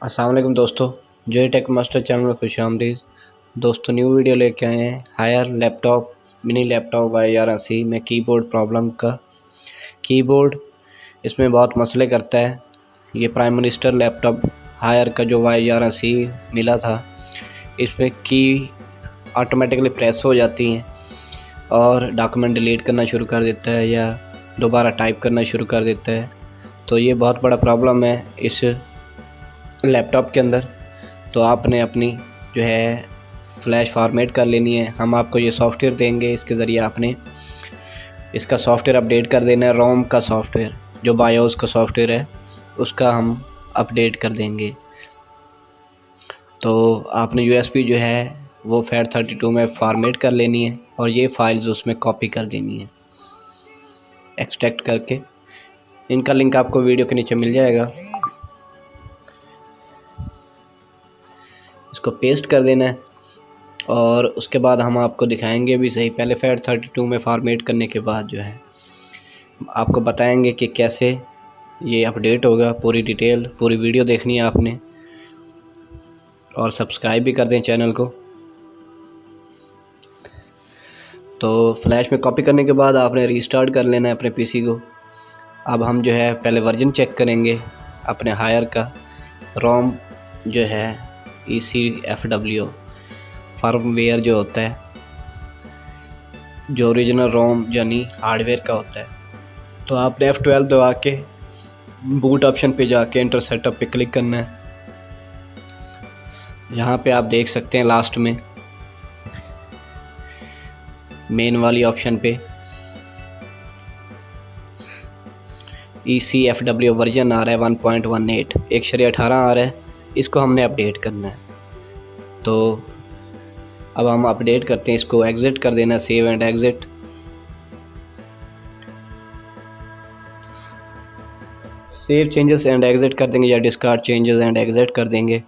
अस्सलाम वालेकुम दोस्तों, जे टेक मास्टर चैनल में खुश आमदीद। दोस्तों न्यू वीडियो लेके आए हैं higher laptop mini laptop Y11C में कीबोर्ड प्रॉब्लम का। कीबोर्ड इसमें बहुत मसले करता है। ये प्राइम मिनिस्टर लैपटॉप हायर का जो Y11C मिला था, इसमें की ऑटोमेटिकली प्रेस हो जाती हैं और डॉक्यूमेंट डिलीट करना शुरू कर देता है या दोबारा टाइप करना शुरू कर देता है। तो ये बहुत बड़ा प्रॉब्लम है इस लैपटॉप के अंदर। तो आपने अपनी जो है फ़्लैश फॉर्मेट कर लेनी है। हम आपको ये सॉफ्टवेयर देंगे, इसके ज़रिए आपने इसका सॉफ्टवेयर अपडेट कर देना है। रोम का सॉफ्टवेयर जो बायोस का सॉफ्टवेयर है उसका हम अपडेट कर देंगे। तो आपने USB जो है वो FAT32 में फॉर्मेट कर लेनी है और ये फाइल्स उसमें कॉपी कर देनी है एक्सट्रैक्ट करके। इनका लिंक आपको वीडियो के नीचे मिल जाएगा, इसको पेस्ट कर देना है और उसके बाद हम आपको दिखाएंगे भी सही। पहले FAT32 में फॉर्मेट करने के बाद जो है आपको बताएंगे कि कैसे ये अपडेट होगा। पूरी डिटेल पूरी वीडियो देखनी है आपने और सब्सक्राइब भी कर दें चैनल को। तो फ्लैश में कॉपी करने के बाद आपने रीस्टार्ट कर लेना है अपने PC को। अब हम जो है पहले वर्जन चेक करेंगे अपने हायर का। रोम जो है ECFW फर्मवेयर जो होता है, जो ओरिजिनल रोम यानी हार्डवेयर का होता है। तो आपने F12 दबा के बूट ऑप्शन पे जाके इंटर सेटअप पे क्लिक करना है। यहाँ पे आप देख सकते हैं लास्ट में मेन वाली ऑप्शन पे ECFW वर्जन आ रहा है 1.18 1.18 आ रहा है। इसको हमने अपडेट करना है। तो अब हम अपडेट करते हैं, इसको एग्जिट कर देना, save and exit. Save changes and exit कर देंगे या डिस्कार्ड चेंजेस एंड एग्जिट कर देंगे।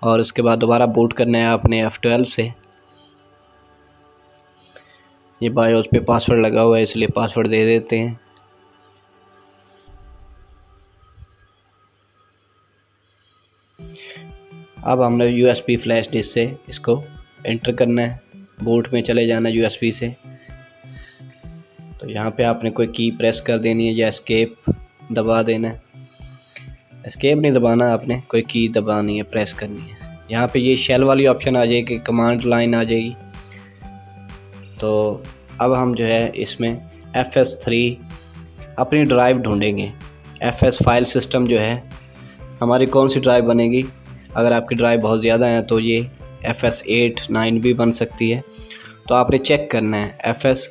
और उसके बाद दोबारा बूट करना है आपने F12 से। ये बायोस पे पासवर्ड लगा हुआ है इसलिए पासवर्ड दे देते हैं। अब हमने USB फ्लैश डिस्क से इसको एंटर करना है, बूट में चले जाना है USB से। तो यहाँ पे आपने कोई की प्रेस कर देनी है या एस्केप दबा देना है। एस्केप नहीं दबाना, आपने कोई की दबानी है, प्रेस करनी है। यहाँ पे ये शेल वाली ऑप्शन आ जाएगी, कमांड लाइन आ जाएगी। तो अब हम जो है इसमें FS3 अपनी ड्राइव ढूंढेंगे। FS फाइल सिस्टम जो है हमारी कौन सी ड्राइव बनेगी। अगर आपकी ड्राइव बहुत ज़्यादा है तो ये FS8 9 भी बन सकती है। तो आपने चेक करना है FS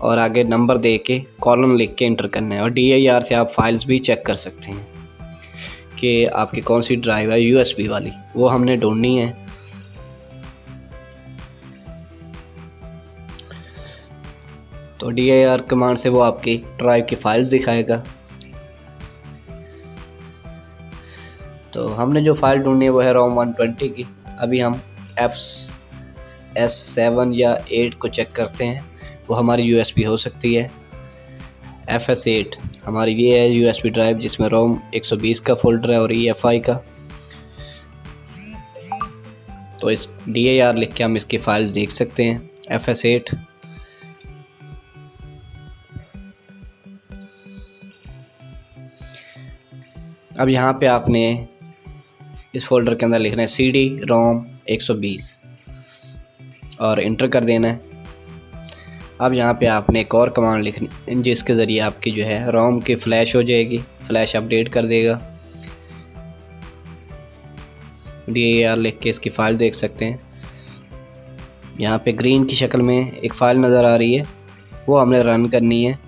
और आगे नंबर दे के कॉलम लिख के इंटर करना है। और DIR से आप फाइल्स भी चेक कर सकते हैं कि आपकी कौन सी ड्राइव है USB वाली, वो हमने ढूंढनी है। तो DIR कमांड से वो आपकी ड्राइव की फाइल्स दिखाएगा। तो हमने जो फाइल ढूंढनी है वो है रोम 120 की। अभी हम FS7 या 8 को चेक करते हैं, वो हमारी USB हो सकती है। FS8 हमारी ये है USB ड्राइव जिसमें रोम 120 का फोल्डर है और EFI का। तो इस DIR लिख के हम इसकी फाइल्स देख सकते हैं FS8। अब यहाँ पे आपने इस फोल्डर के अंदर लिखना है CD रोम 120 और इंटर कर देना है। अब यहाँ पे आपने एक और कमांड लिखनी जिसके ज़रिए आपकी जो है रोम की फ़्लैश हो जाएगी, फ़्लैश अपडेट कर देगा। DIR लिख के इसकी फ़ाइल देख सकते हैं। यहाँ पे ग्रीन की शक्ल में एक फ़ाइल नज़र आ रही है, वो हमने रन करनी है।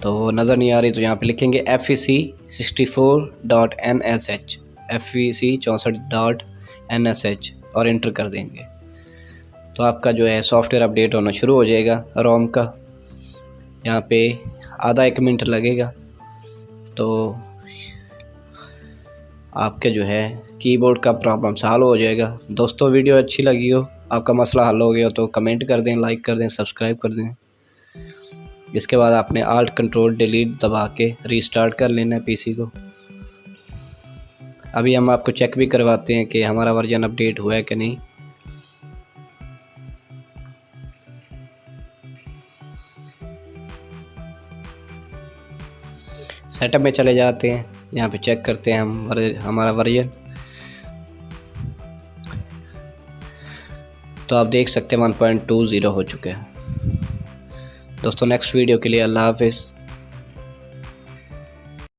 तो नज़र नहीं आ रही तो यहाँ पे लिखेंगे FEC64.NSH FEC64.NSH और इंटर कर देंगे। तो आपका जो है सॉफ्टवेयर अपडेट होना शुरू हो जाएगा रोम का। यहाँ पे आधा 1 मिनट लगेगा। तो आपके जो है कीबोर्ड का प्रॉब्लम सॉल्व हो जाएगा। दोस्तों वीडियो अच्छी लगी हो, आपका मसला हल हो गया तो कमेंट कर दें, लाइक कर दें, सब्सक्राइब कर दें। इसके बाद आपने Alt Control Delete दबा के रीस्टार्ट कर लेना है पीसी को। अभी हम आपको चेक भी करवाते हैं कि हमारा वर्जन अपडेट हुआ है कि नहीं। सेटअप में चले जाते हैं, यहाँ पे चेक करते हैं हम हमारा वर्जन। तो आप देख सकते हैं 1.20 हो चुके हैं। दोस्तों नेक्स्ट वीडियो के लिए अल्लाह हाफिज़।